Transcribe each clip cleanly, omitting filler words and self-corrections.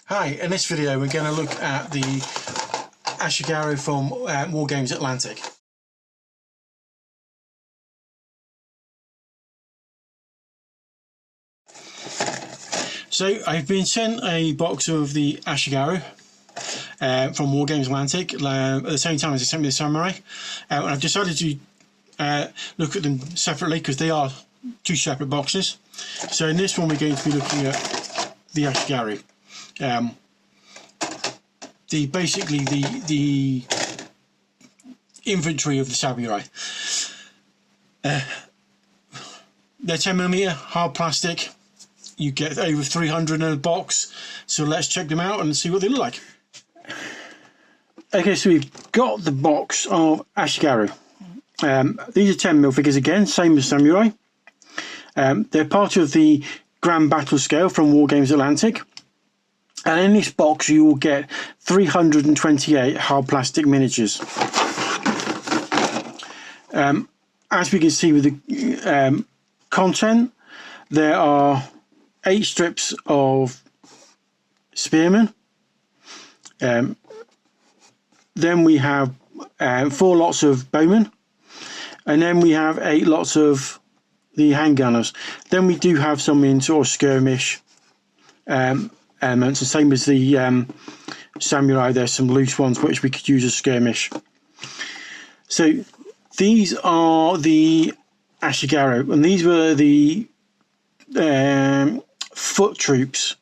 Hi, in this video we're going to look at the Ashigaru from Wargames Atlantic. So I've been sent a box of the Ashigaru from Wargames Atlantic at the same time as they sent me the Samurai, and I've decided to look at them separately because they are two separate boxes. So in this one we're going to be looking at the Ashigaru. Basically the inventory of the samurai. They're 10mm hard plastic. You get over 300 in a box. So let's check them out and see what they look like. Okay, so we've got the box of Ashigaru. These are 10mm figures again, same as samurai. They're part of the Grand Battle Scale from Wargames Atlantic. And in this box you will get 328 hard plastic miniatures. As we can see with the content, there are 8 strips of spearmen. Then we have 4 lots of bowmen. And then we have 8 lots of the handgunners. Then we do have some in sort of skirmish elements, the same as the samurai. There's some loose ones which we could use as skirmish. So these are the Ashigaru, and these were the foot troops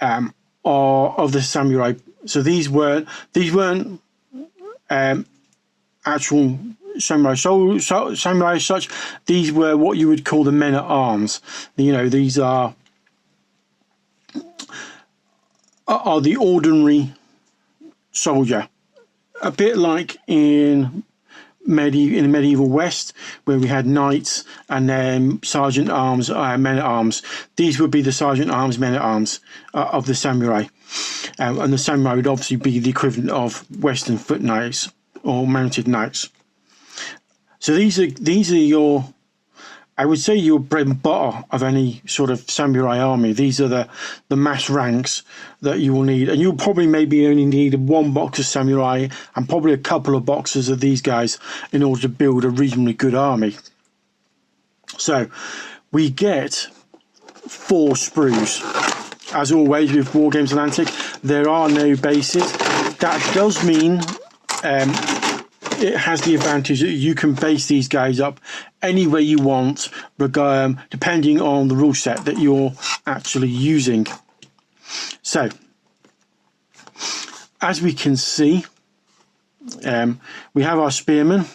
of the samurai. So these weren't actual samurai samurai as such. These were what you would call the men at arms. You know, these are the ordinary soldier, a bit like in the medieval West, where we had knights and then sergeant at arms, men at arms. These would be the sergeant at arms, men at arms of the samurai, and the samurai would obviously be the equivalent of Western foot knights or mounted knights. So these are your, I would say, your bread and butter of any sort of samurai army. These are the mass ranks that you will need, and you'll probably maybe only need 1 box of samurai and probably a couple of boxes of these guys in order to build a reasonably good army. So we get 4 sprues. As always with Wargames Atlantic, there are no bases. That does mean it has the advantage that you can base these guys up any way you want, depending on the rule set that you're actually using. So, as we can see, we have our spearmen.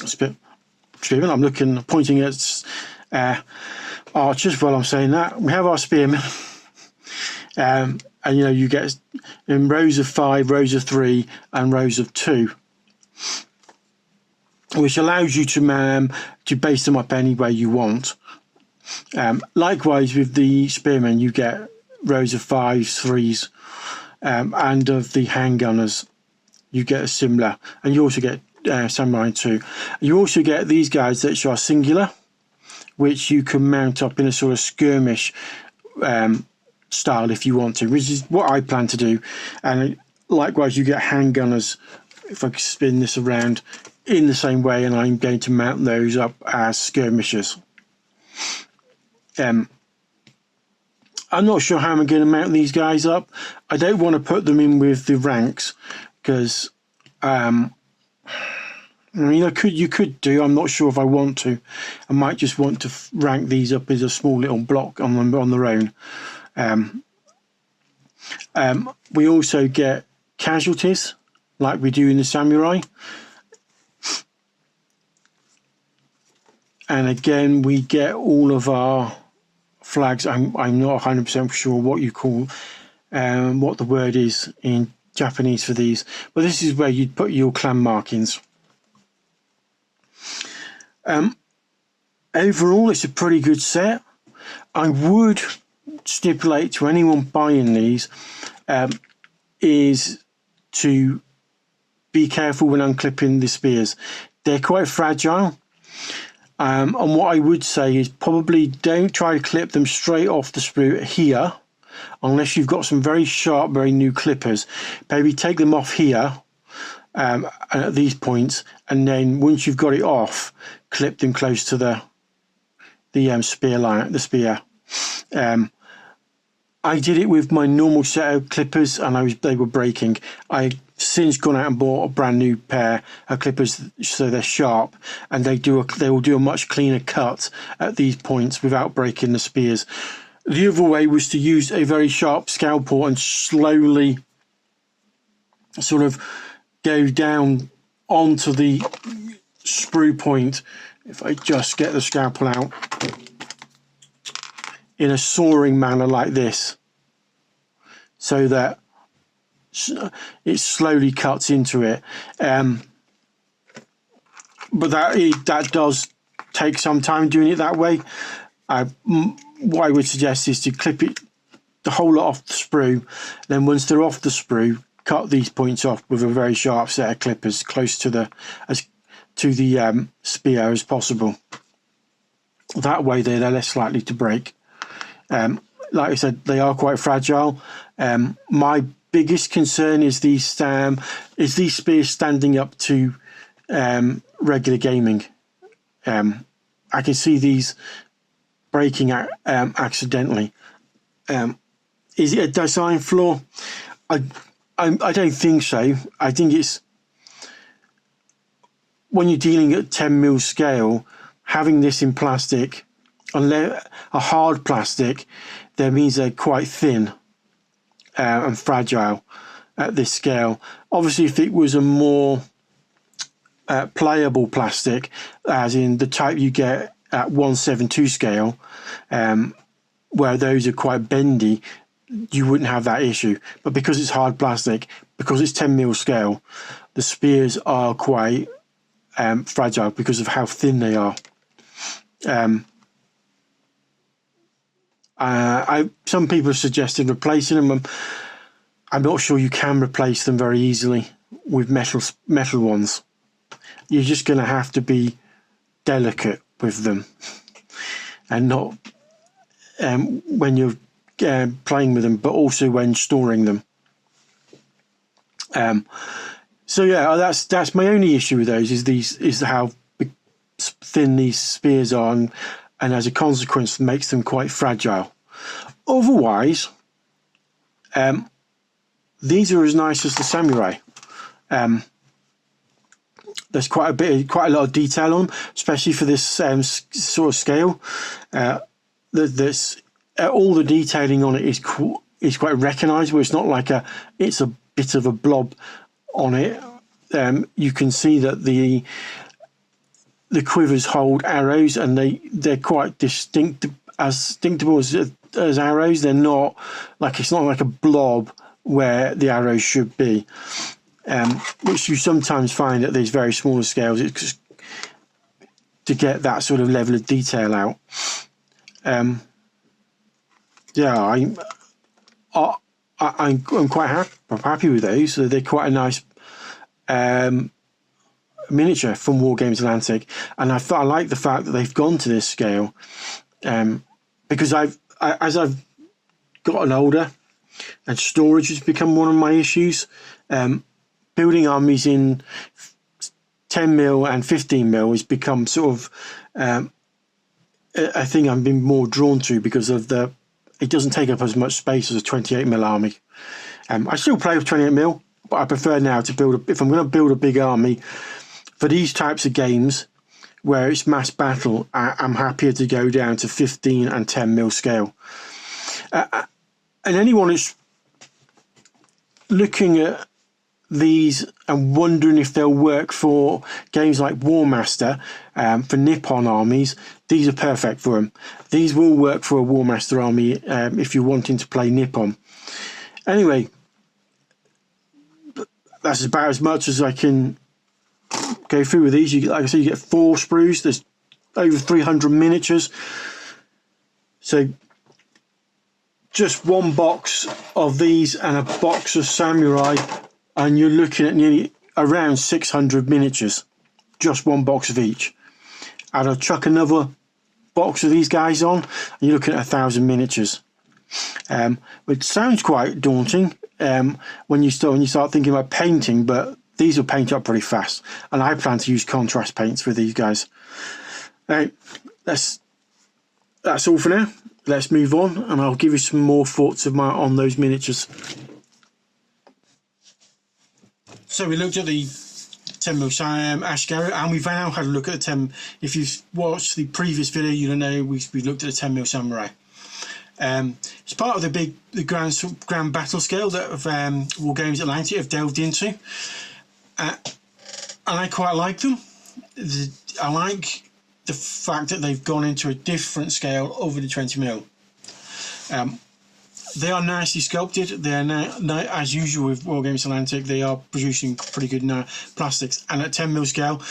I'm pointing at archers while I'm saying that. We have our spearmen, and you know, you get in rows of 5, rows of 3, and rows of 2. Which allows you to base them up any way you want. Likewise with the spearmen, you get rows of 5s, 3s, and of the handgunners you get a similar, and you also get samurai too. You also get these guys that are singular, which you can mount up in a sort of skirmish style if you want to, which is what I plan to do. And likewise you get handgunners, if I spin this around, in the same way, and I'm going to mount those up as skirmishers. I'm not sure how I'm going to mount these guys up. I don't want to put them in with the ranks because I mean, you could do. I'm not sure if I want to. I might just want to rank these up as a small little block on their own. We also get casualties like we do in the samurai. And again, we get all of our flags. I'm not 100% sure what you call, what the word is in Japanese for these, but this is where you'd put your clan markings. Overall, it's a pretty good set. I would stipulate to anyone buying these is to be careful when unclipping the spears. They're quite fragile. And what I would say is probably don't try to clip them straight off the sprue here, unless you've got some very sharp, very new clippers. Maybe take them off here at these points, and then once you've got it off, clip them close to the spear line, the spear. I did it with my normal set of clippers, and they were breaking. I since gone out and bought a brand new pair of clippers, so they're sharp, and they will do a much cleaner cut at these points without breaking the spears. The other way was to use a very sharp scalpel and slowly sort of go down onto the sprue point. If I just get the scalpel out in a sawing manner like this, so that it slowly cuts into it. But that does take some time doing it that way. What I would suggest is to clip it, the whole lot off the sprue. Then once they're off the sprue, cut these points off with a very sharp set of clippers close to the spear as possible. That way they're less likely to break. Like I said, they are quite fragile. My biggest concern is these spears standing up to regular gaming. I can see these breaking accidentally. Is it a design flaw? I don't think so. I think it's when you're dealing at 10mm scale, having this in plastic, a hard plastic, that means they're quite thin and fragile at this scale. Obviously, if it was a more pliable plastic, as in the type you get at 1/7/2 scale, where those are quite bendy, you wouldn't have that issue. But because it's hard plastic, because it's 10mm scale, the spears are quite fragile because of how thin they are. Some people have suggested replacing them. I'm not sure you can replace them very easily with metal ones. You're just going to have to be delicate with them, and not when you're playing with them, but also when storing them. So yeah, that's my only issue with those is how thin these spears are, and as a consequence makes them quite fragile. Otherwise, these are as nice as the samurai. There's quite a lot of detail on them, especially for this sort of scale. All the detailing on it is quite recognisable. It's not like it's a bit of a blob on it. You can see that the quivers hold arrows, and they're quite distinctable as arrows. They're not like, it's not like a blob where the arrows should be, which you sometimes find at these very smaller scales. It's just to get that sort of level of detail out. Yeah, I'm quite happy with those. So they're quite a nice miniature from Wargames Atlantic, and I like the fact that they've gone to this scale, because as I've gotten older, and storage has become one of my issues. Building armies in 10mm and 15mm has become sort of a thing I've been more drawn to, because of it doesn't take up as much space as a 28mm army. I still play with 28mm, but I prefer now to build if I'm going to build a big army for these types of games where it's mass battle, I'm happier to go down to 15 and 10mm scale. And anyone who's looking at these and wondering if they'll work for games like War Master, for Nippon armies, these are perfect for them. These will work for a War Master army if you're wanting to play Nippon. Anyway, that's about as much as I can go through with these. Like I said, you get 4 sprues. There's over 300 miniatures. So just one box of these and a box of samurai, and you're looking at nearly around 600 miniatures. Just one box of each. And I'll chuck another box of these guys on, and you're looking at 1,000 miniatures. which sounds quite daunting when you start thinking about painting, but these will paint up pretty fast, and I plan to use contrast paints with these guys. Right, that's all for now. Let's move on, and I'll give you some more thoughts of on those miniatures. So we looked at the 10mm Ashigaru, and we've now had a look at the 10. If you've watched the previous video, you'll know we looked at the 10mm Samurai. It's part of the grand battle scale that Wargames Atlantic have delved into, and I quite like them. I like the fact that they've gone into a different scale over the 20mm. They are nicely sculpted. They are now, as usual with Wargames Atlantic, they are producing pretty good plastics, and at 10mm scale,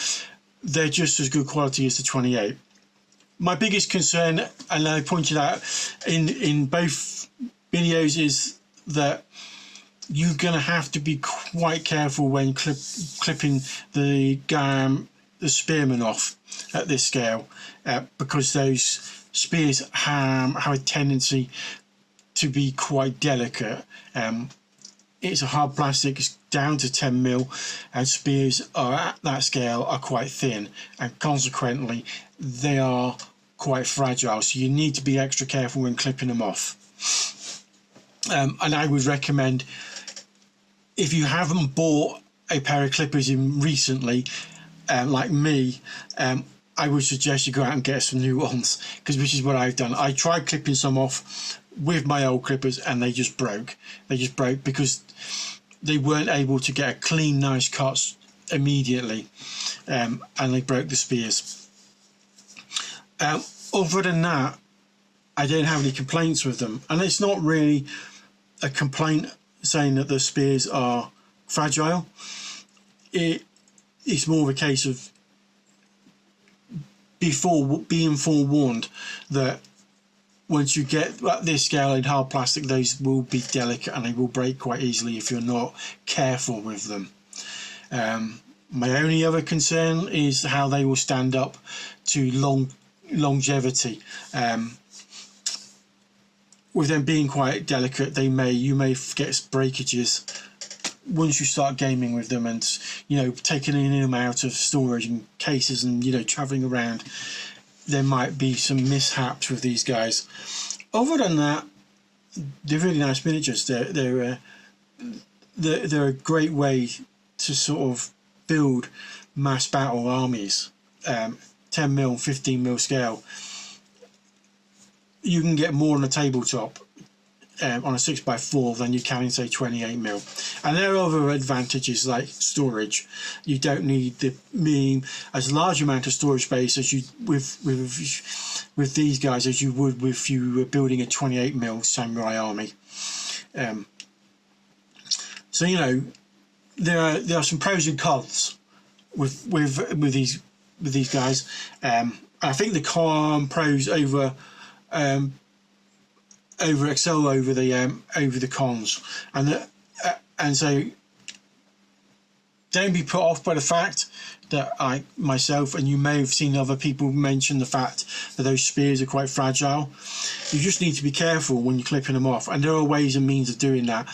they're just as good quality as the 28. My biggest concern, and I pointed out in both videos, is that you're going to have to be quite careful when clipping the spearman off at this scale, because those spears have a tendency to be quite delicate. It's a hard plastic, it's down to 10mm, and spears are at that scale are quite thin, and consequently they are quite fragile, so you need to be extra careful when clipping them off. And I would recommend, if you haven't bought a pair of clippers in recently, like me, I would suggest you go out and get some new ones, which is what I've done. I tried clipping some off with my old clippers, and they just broke. They just broke because they weren't able to get a clean, nice cut immediately, and they broke the spears. Other than that, I don't have any complaints with them, and it's not really a complaint saying that the spears are fragile. It's more of a case of being forewarned that once you get at this scale in hard plastic, those will be delicate and they will break quite easily if you're not careful with them. My only other concern is how they will stand up to longevity. With them being quite delicate, you may get breakages once you start gaming with them, and taking in and out of storage and cases, and traveling around. There might be some mishaps with these guys. Other than that, they're really nice miniatures. They're a great way to sort of build mass battle armies. 10mm, 15mm scale. You can get more on a tabletop on a 6x4 than you can in, say, 28mm. And there are other advantages like storage. You don't need as large amount of storage space as you with these guys as you would if you were building a 28mm samurai army. So there are some pros and cons with these guys. I think the pros excel over the cons, and so don't be put off by the fact that I myself, and you may have seen other people mention the fact that those spears are quite fragile. You just need to be careful when you're clipping them off, and there are ways and means of doing that.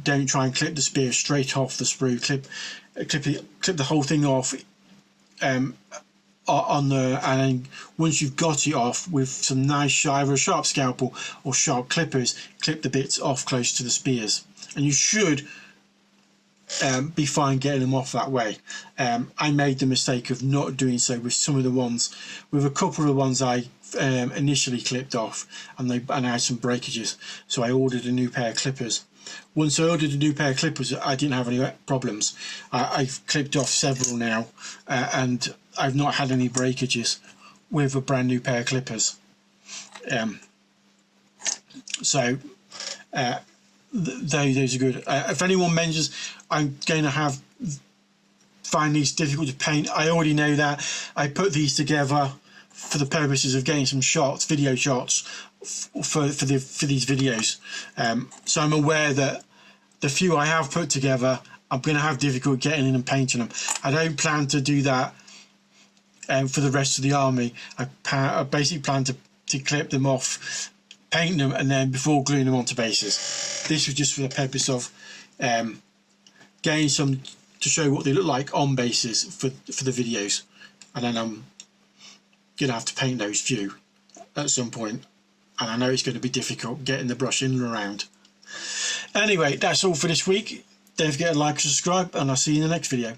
Don't try and clip the spear straight off the sprue. Clip the whole thing off and then once you've got it off with some nice either a sharp scalpel or sharp clippers, clip the bits off close to the spears, and you should be fine getting them off that way. I made the mistake of not doing so with some of the ones. With a couple of the ones I initially clipped off, and I had some breakages, so I ordered a new pair of clippers. Once I ordered a new pair of clippers, I didn't have any problems. I've clipped off several now, and I've not had any breakages with a brand new pair of clippers. So those are good. If anyone mentions I'm going to find these difficult to paint, I already know that. I put these together for the purposes of getting some video shots for these videos. So I'm aware that the few I have put together, I'm going to have difficulty getting in and painting them. I don't plan to do that for the rest of the army. I basically plan to clip them off paint them, and then before gluing them onto bases. This was just for the purpose of getting some to show what they look like on bases for the videos, and then I'm gonna have to paint those few at some point, and I know it's going to be difficult getting the brush in and around. Anyway, that's all for this week. Don't forget to like and subscribe, and I'll see you in the next video.